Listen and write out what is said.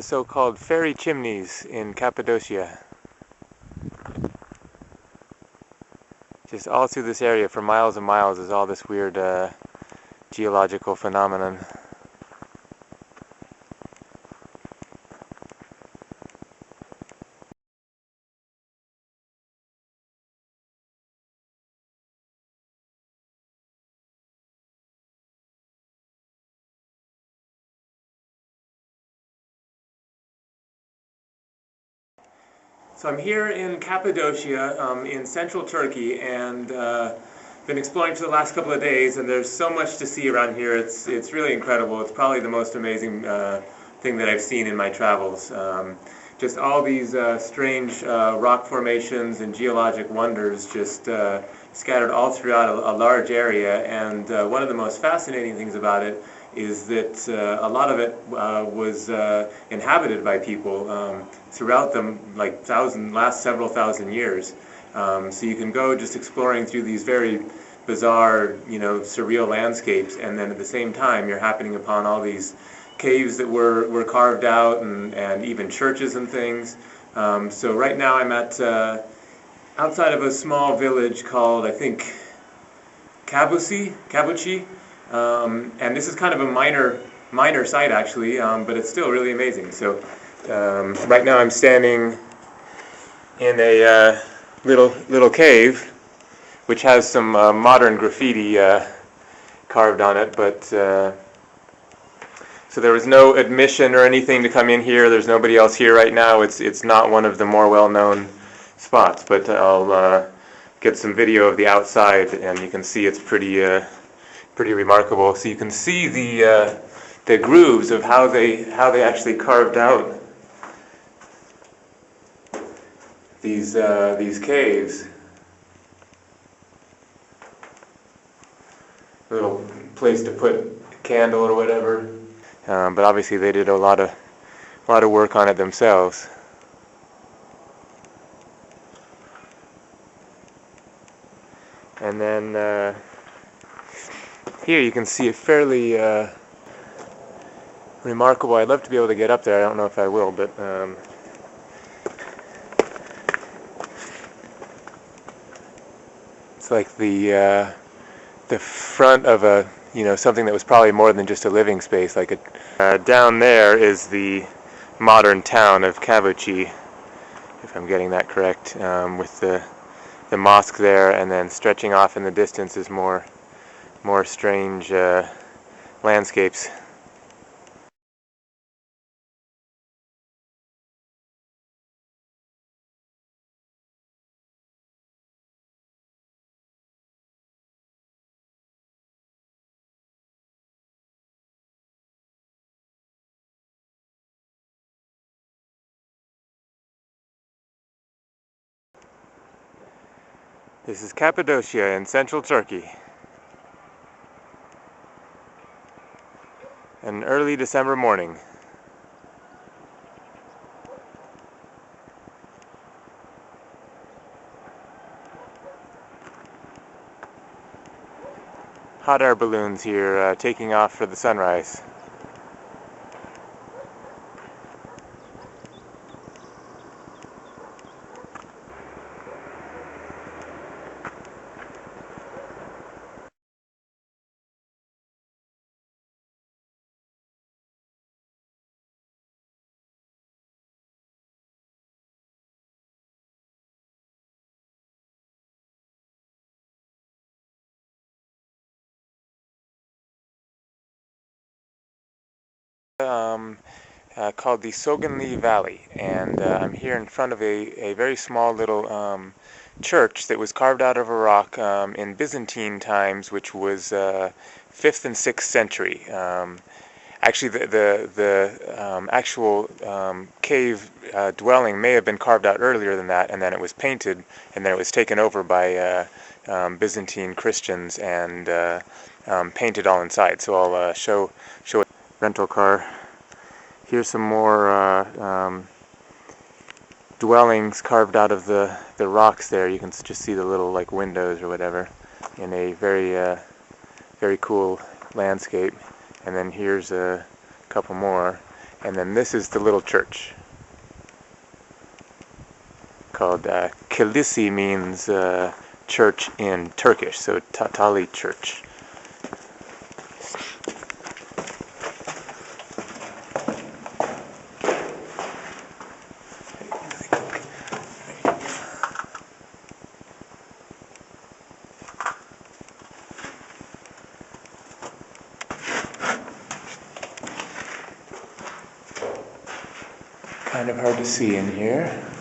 so-called fairy chimneys in Cappadocia. Just all through this area for miles and miles is all this weird geological phenomenon. So I'm here in Cappadocia, in central Turkey, and been exploring for the last couple of days, and there's so much to see around here. It's really incredible. It's probably the most amazing thing that I've seen in my travels. Just all these strange rock formations and geologic wonders just scattered all throughout a large area, and one of the most fascinating things about it is that a lot of it was inhabited by people throughout the last several thousand years. So you can go just exploring through these very bizarre, surreal landscapes, and then at the same time you're happening upon all these caves that were carved out, and even churches and things. So right now I'm at outside of a small village called, I think, Cappadocia. And this is kind of a minor site actually, but it's still really amazing. So right now I'm standing in a little cave, which has some modern graffiti carved on it, but so there was no admission or anything to come in here. There's nobody else here right now. It's not one of the more well-known spots, but I'll get some video of the outside, and you can see it's pretty remarkable. So you can see the grooves of how they actually carved out these caves. A little place to put a candle or whatever. But obviously they did a lot of work on it themselves. And then here you can see a fairly remarkable. I'd love to be able to get up there. I don't know if I will, but it's like the front of a something that was probably more than just a living space. Like down there is the modern town of Cappadocia, if I'm getting that correct, with the mosque there, and then stretching off in the distance is more strange landscapes. This is Cappadocia in central Turkey. An early December morning. Hot air balloons here taking off for the sunrise. Called the Soganli Valley, and I'm here in front of a very small little church that was carved out of a rock in Byzantine times, which was 5th and 6th century. Actually, the actual cave dwelling may have been carved out earlier than that, and then it was painted, and then it was taken over by Byzantine Christians and painted all inside. So I'll show a rental car. Here's some more dwellings carved out of the rocks there. You can just see the little windows or whatever in a very cool landscape. And then here's a couple more. And then this is the little church called Kilisi, means church in Turkish, so Tatali Church. Kind of hard to see in here.